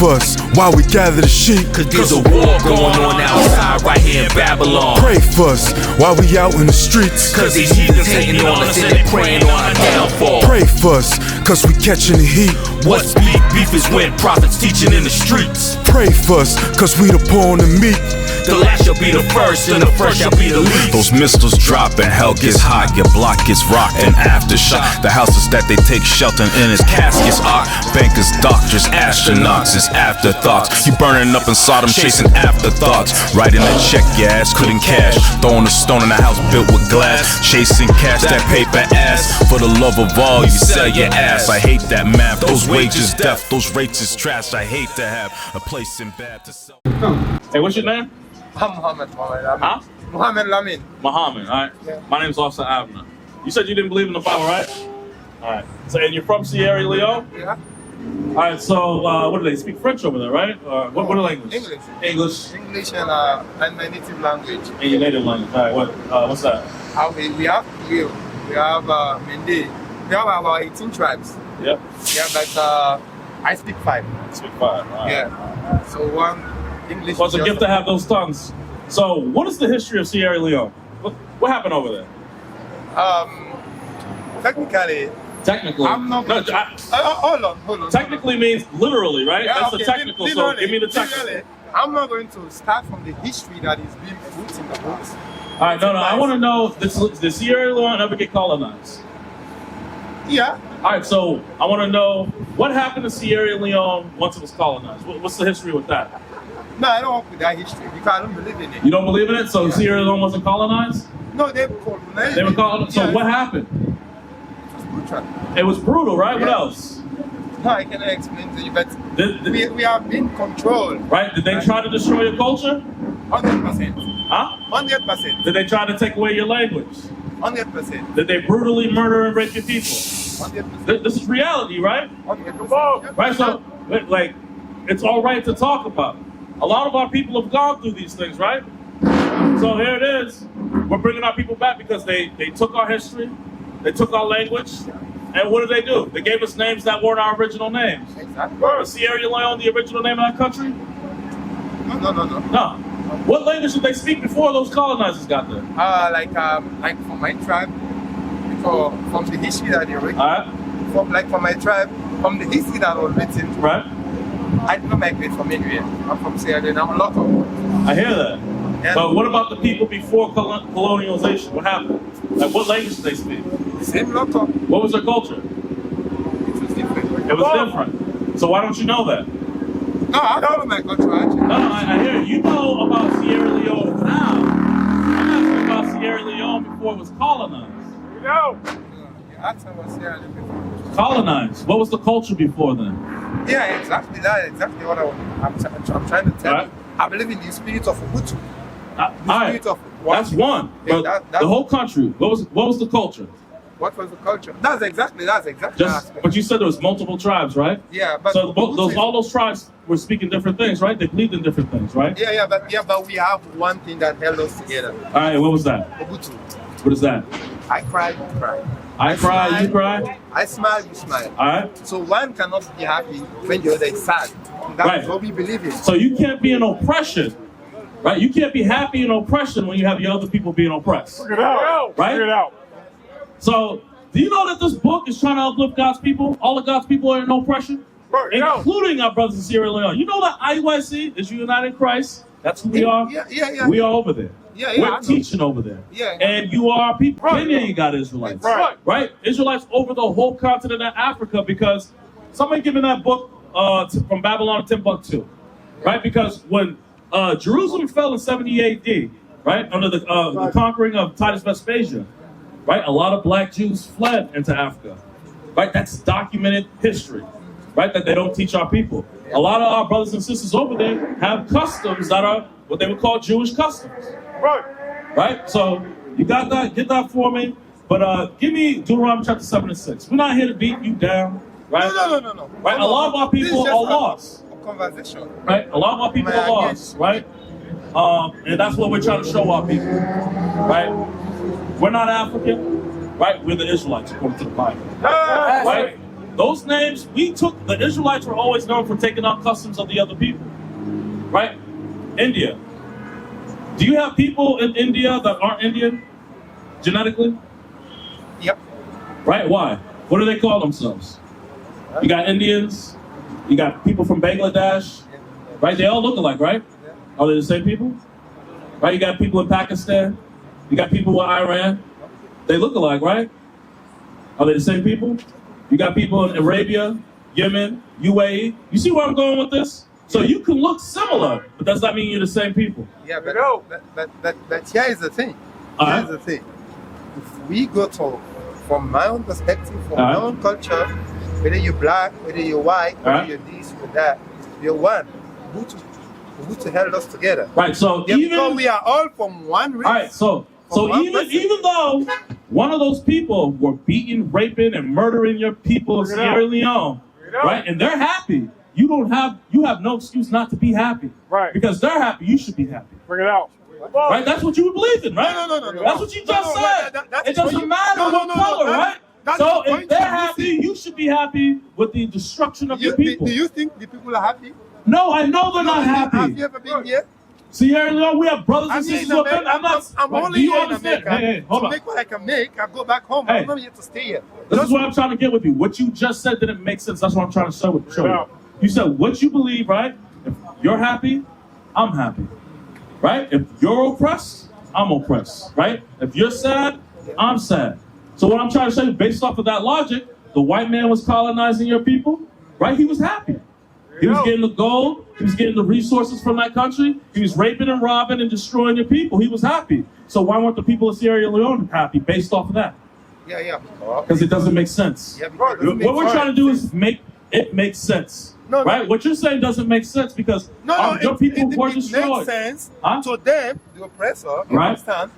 for us while we gather the sheep. Cause there's a war going on outside right here in Babylon. Pray for us while we out in the streets. Cause these heathens hating on us and they praying on our downfall. Pray for us, cause we catching the heat. What's beef? Beef is when prophets teaching in the streets. Pray for us, cause we the poor and the meek. The last shall be the first, and the first shall be the least. Those missiles drop and hell gets hot. Your block gets rocked and aftershock. The houses that they take shelter in is caskets. Bankers, doctors, astronauts is afterthoughts. You burning up in Sodom, chasing afterthoughts. Writing a check your ass couldn't cash. Throwing a stone in a house built with glass. Chasing cash, that paper ass. For the love of all, you sell your ass. I hate that math. Those wages death, those rates is trash. I hate to have a place in bad to sell. Hey, what's your name? Muhammad Lamin. Huh? Muhammad Lamin. Muhammad, alright? Yeah. My name's Officer Abner. You said you didn't believe in the Bible, right? Alright. So, and you're from Sierra Leone? Yeah. Alright, so what do they speak French over there, right? Or what are language? English. English And my native language. and your native language. Alright, what's that? We have Creole. We have Mende. We have about 18 tribes. Yep. Yeah, but I speak 5. Speak 5. All right. Yeah. So one English. Well, it's a just- gift to have those tongues. So, what is the history of Sierra Leone? What happened over there? Technically, I'm not. No, Hold on. technically means literally, right? Yeah, That's okay, the technical. So, literally, give me the technical. literally. I'm not going to start from the history that is being put in the books. All right, no. I want to know: did Sierra Leone ever get colonized? Yeah. All right, so I want to know what happened to Sierra Leone once it was colonized. What's the history with that? No, I don't work with that history because I don't believe in it. You don't believe in it? So Sierra Leone wasn't colonized? No, they colonized. They were colonized. So what happened? Brutal. It was brutal, right? What Yeah. else? No, I cannot explain to you, but Did, we have been controlled. right? Did they try to destroy your culture? 100%. Huh? 100%. Did they try to take away your language? 100%. Did they brutally murder and rape your people? 100%. This is reality, right? 100%. Right, so, like, it's all right to talk about. A lot of our people have gone through these things, right? So here it is. We're bringing our people back because they took our history, they took our language, and what did they do? They gave us names that weren't our original names. Exactly. Was Sierra Leone the original name of that country? No. No. What language did they speak before those colonizers got there? Like for my tribe, from the history that they written, All right, for my tribe, from the history that was written, right? I did not migrate from anywhere. I'm from Sierra Leone. I'm a local. I hear that. Yeah. But what about the people before colonialization? What happened? Like, what language did they speak? Same local. What was their culture? It was different. It was different. So why don't you know that? No, I don't know my culture actually. No, I hear you. You know about Sierra Leone now. I'm asking about Sierra Leone before it was colonized. No. You asked about Sierra Leone before. Colonized. What was the culture before then? Yeah, exactly that. Exactly what I'm trying to tell Right. you. I believe in the spirit of Ubuntu. All right. Spirit of That's one. Yeah, But the whole country. What was the culture? What was the culture? That's exactly Just. But you said there was multiple tribes, right? Yeah, but So Ubuntu is- all those tribes were speaking different things, right? They believed in different things, right? Yeah, but we have one thing that held us together. All right. What was that? Ubuntu. What is that? I cry, you cry. I cry, you cry. I smile, you smile. All right. So one cannot be happy when the other is sad. That's Right. what we believe in. So you can't be in oppression, right? You can't be happy in oppression when you have your other people being oppressed. Figure it out. Right? Figure it out. So, do you know that this book is trying to uplift God's people? All of God's people are in oppression, including our brothers in Sierra Leone. You know that IUIC is United in Christ. That's who we are. Yeah. We are over there. Yeah, I We're know. teaching over there. Yeah. And you are people. Kenya, you got Israelites. Right. Israelites over the whole continent of Africa, because somebody giving that book from Babylon to Timbuktu. Right? Because when Jerusalem fell in 70 AD, right, under the conquering of Titus Vespasian, right, a lot of black Jews fled into Africa. Right? That's documented history. Right? That they don't teach our people. A lot of our brothers and sisters over there have customs that are what they would call Jewish customs. Right? So you got that, get that for me. But give me Deuteronomy chapter 7 and 6. We're not here to beat you down, right? No. Right? A lot of our people are lost. Conversation. Right? A lot of our people are lost, right? And that's what we're trying to show our people. Right? We're not African, right? We're the Israelites according to the Bible. Right? Those names, the Israelites were always known for taking on customs of the other people, right? India. Do you have people in India that aren't Indian, genetically? Yep. Right, why? What do they call themselves? You got Indians, you got people from Bangladesh, right? They all look alike, right? Are they the same people? Right, you got people in Pakistan, you got people in Iran. They look alike, right? Are they the same people? You got people in Arabia, Yemen, UAE. You see where I'm going with this? So you can look similar, but does that mean you're the same people? Yeah, but here is the thing. Here's the thing. If we go to, from my own perspective, from my own culture, whether you're black, whether you're white, whether you're this or that, you're one. Who to held us together? Right. So yeah, even because we are all from one race. All right. So even though one of those people were beating, raping, and murdering your people in Sierra Leone, right, and they're happy. You have no excuse not to be happy. Right. Because they're happy, you should be happy. Bring it out. Right? That's what you believe in, right? No. That's what you just said. It doesn't matter what color, right? So if they're happy, you should be happy with the destruction of your people. Do you think the people are happy? No, I know they're not happy. Have you ever been here? Sierra Leone, we have brothers and sisters up there. I'm only do you here in understand? America Hey, hold to on. make what I can make. I go back home. Hey. I'm not here to stay here. This is what I'm trying to get with you. What you just said didn't make sense. That's what I'm trying to show you. You said what you believe, right? If you're happy, I'm happy. Right? If you're oppressed, I'm oppressed. Right? If you're sad, I'm sad. So what I'm trying to say is based off of that logic, the white man was colonizing your people, right? He was happy. He was getting the gold. He was getting the resources from that country. He was raping and robbing and destroying your people. He was happy. So why weren't the people of Sierra Leone happy based off of that? Yeah. Because it doesn't make sense. Yeah, what we're trying to do is make it make sense. Right? What you're saying doesn't make sense because your people were destroyed. It makes sense to them, the oppressor, you understand?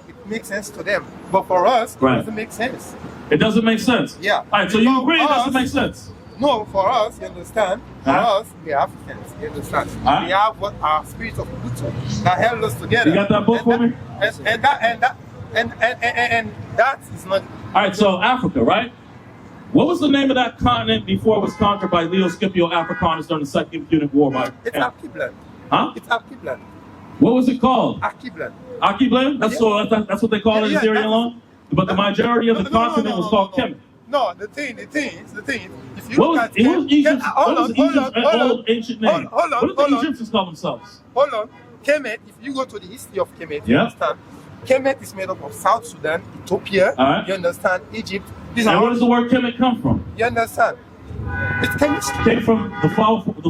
It makes sense to them. But for us, it doesn't make sense. It doesn't make sense? Yeah. All right, so you agree it doesn't make sense? No, for us, you understand? For us, we are Africans, you understand? We have what our spirit of Pluto that held us together. You got that book for me? And that is not... All right, so Africa, right? What was the name of that continent before it was conquered by Leo Scipio Africanus during the Second Punic War? It's Archipelago. Huh? It's Archipelago. What was it called? Archipelago. Archipelago? That's what they call it in Sierra Leone? But the majority of the continent was called Kemet. No, the thing is, if you look at Egypt's old ancient name? What did the Egyptians call themselves? Hold on. Kemet, if you go to the history of Kemet, you understand? Kemet is made up of South Sudan, Ethiopia, you understand, Egypt. And where does the word Kemet come from? You understand? It's chemistry. It came from the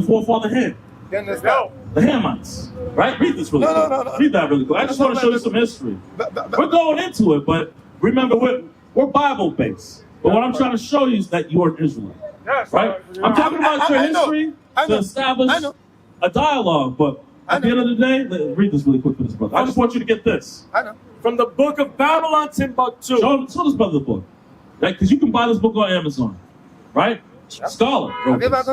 forefather Ham. You understand? The Hamites. Right? Read this really quick. No. Read that really quick. I just want to show you some history. We're going into it, but remember, we're Bible-based. But what I'm trying to show you is that you are an Israelite. Yes, right? I'm talking about your history to establish a dialogue, but at the end of the day, read this really quick for this brother. I just want you to get this. I know. From the book of Babylon, Timbuktu. Show this brother the book. Right? Because you can buy this book on Amazon. Right? Scholar.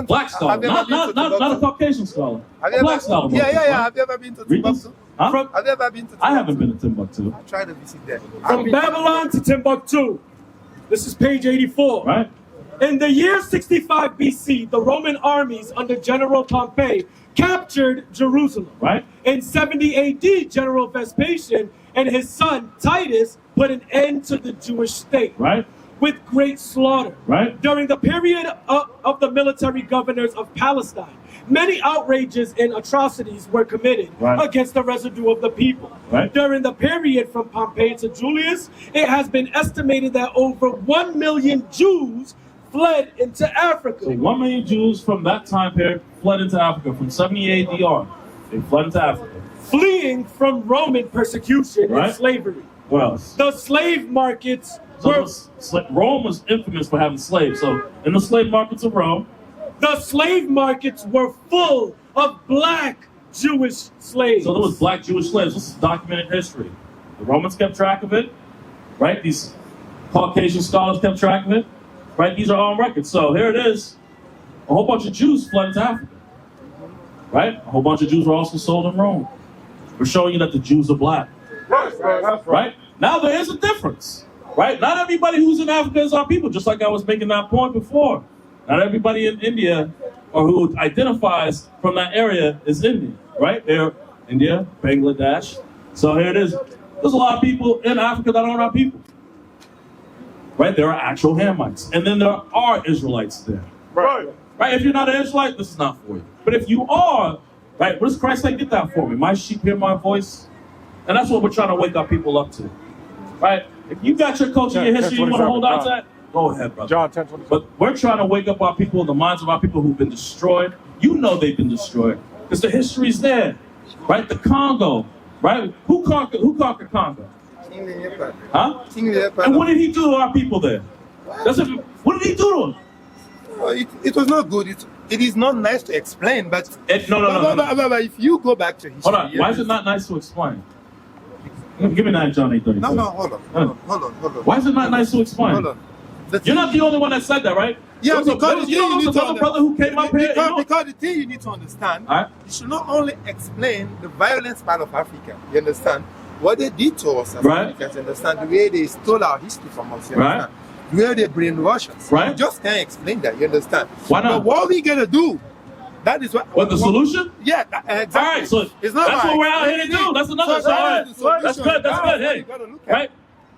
Black scholar. Not a Caucasian scholar. A black scholar. Yeah. Have you ever been to Timbuktu? Huh? Have you ever been to Timbuktu? I haven't been to Timbuktu. I tried to visit there. From Babylon to Timbuktu. This is page 84. Right. In the year 65 BC, the Roman armies under General Pompey captured Jerusalem. Right. In 70 AD, General Vespasian and his son Titus put an end to the Jewish state. Right. With great slaughter. Right. During the period of the military governors of Palestine, many outrages and atrocities were committed against the residue of the people. Right. During the period from Pompey to Julius, it has been estimated that over 1 million Jews fled into Africa. So 1 million Jews from that time period fled into Africa from 70 AD on. They fled into Africa. Fleeing from Roman persecution and slavery. What else? The slave markets Rome was infamous for having slaves. So in the slave markets of Rome, the slave markets were full of black Jewish slaves. So there was black Jewish slaves. This is documented history. The Romans kept track of it, right? These Caucasian scholars kept track of it, right? These are on record. So here it is. A whole bunch of Jews fled into Africa, right? A whole bunch of Jews were also sold in Rome. We're showing you that the Jews are black. That's right. Now there is a difference, right? Not everybody who's in Africa is our people, just like I was making that point before. Not everybody in India or who identifies from that area is Indian, right? They're India, Bangladesh. So here it is. There's a lot of people in Africa that aren't our people, right? There are actual Hamites. And then there are Israelites there. Right. Right? If you're not an Israelite, this is not for you. But if you are, right, what does Christ say? Get that for me. My sheep hear my voice. And that's what we're trying to wake our people up to. Right? If you got your culture, your history, you want to hold on to that, go ahead, brother. John 10:27. But we're trying to wake up our people, the minds of our people who've been destroyed. You know they've been destroyed because the history's there. Right? The Congo. Right? Who conquered Congo? Huh? And what did he do to our people there? What did he do to them? It was not good. It is not nice to explain, but No. But if you go back to history, Hold on. Why is it not nice to explain? Give me 9 John 8:36. No, hold on. Why is it not nice to explain? Hold on. You're not the only one that said that, right? Yeah, there because was another brother who came up here. Because the thing you need to understand, Alright. you should not only explain the violence part of Africa. You understand what they did to us as Right. Africans. You understand the way they stole our history from us. You Right. understand the way they brainwash us. Right. You just can't explain that. You understand? Why not? But what we gonna do? That is what the solution? Yeah, exactly. All right, so it's not that's like what we're out here to do. That's another side. That's good. That's good. Hey, right?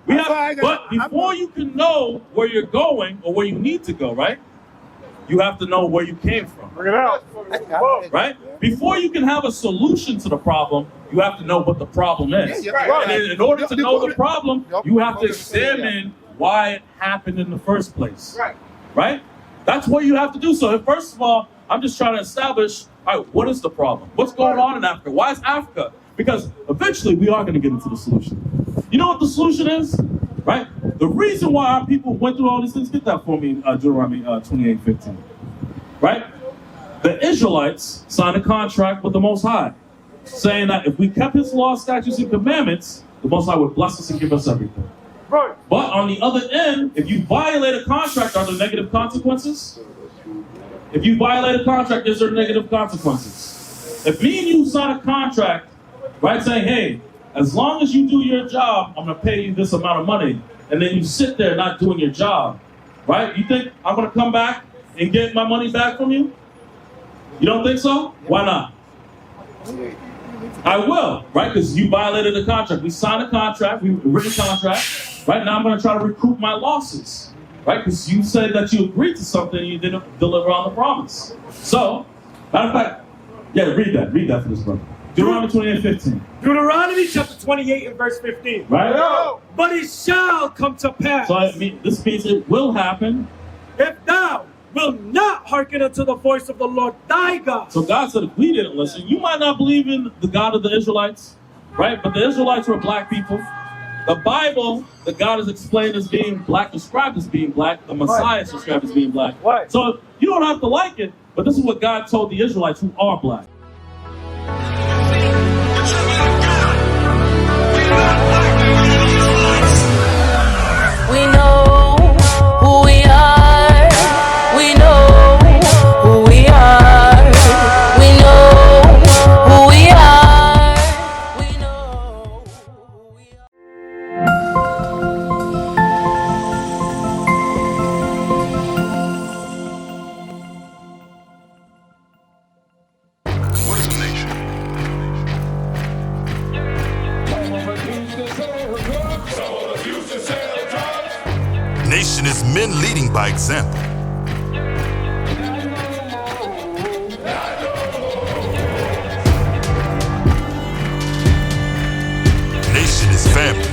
We That's why I have, gotta- but before you can know where you're going or where you need to go, right? You have to know where you came from, Bring it out. right? Before you can have a solution to the problem, you have to know what the problem is. Yeah, yeah, And in order to know the problem, you have to examine why it happened in the first place. Right? That's what you have to do. So first of all, I'm just trying to establish, all right, what is the problem? What's going on in Africa? Why is Africa? Because eventually we are going to get into the solution. You know what the solution is? Right? The reason why our people went through all these things, get that for me, Deuteronomy 28:15. Right? The Israelites signed a contract with the Most High, saying that if we kept his laws, statutes, and commandments, the Most High would bless us and give us everything. Right. But on the other end, if you violate a contract, are there negative consequences? If you violate a contract, is there negative consequences? If me and you sign a contract, right, saying, hey, as long as you do your job, I'm going to pay you this amount of money, and then you sit there not doing your job, right? You think I'm going to come back and get my money back from you? You don't think so? Why not? I will, right? Because you violated the contract. We signed a contract, we written a contract. Right now I'm going to try to recoup my losses, right? Because you said that you agreed to something and you didn't deliver on the promise. So, matter of fact, yeah, read that for this brother. Deuteronomy 28:15. Deuteronomy chapter 28 and verse 15. Right? No. But it shall come to pass, So this means it will happen. if thou wilt not hearken unto the voice of the Lord thy God. So God said if we didn't listen, you might not believe in the God of the Israelites, right? But the Israelites were black people. The Bible, the God is explained as being black, described as being black. The Messiah is described as being black. Right. So you don't have to like it, but this is what God told the Israelites who are black. We know who we are. We know who we are. We know who we are. We know who we are. What is a nation? Nation is men leading by example. Nation is family.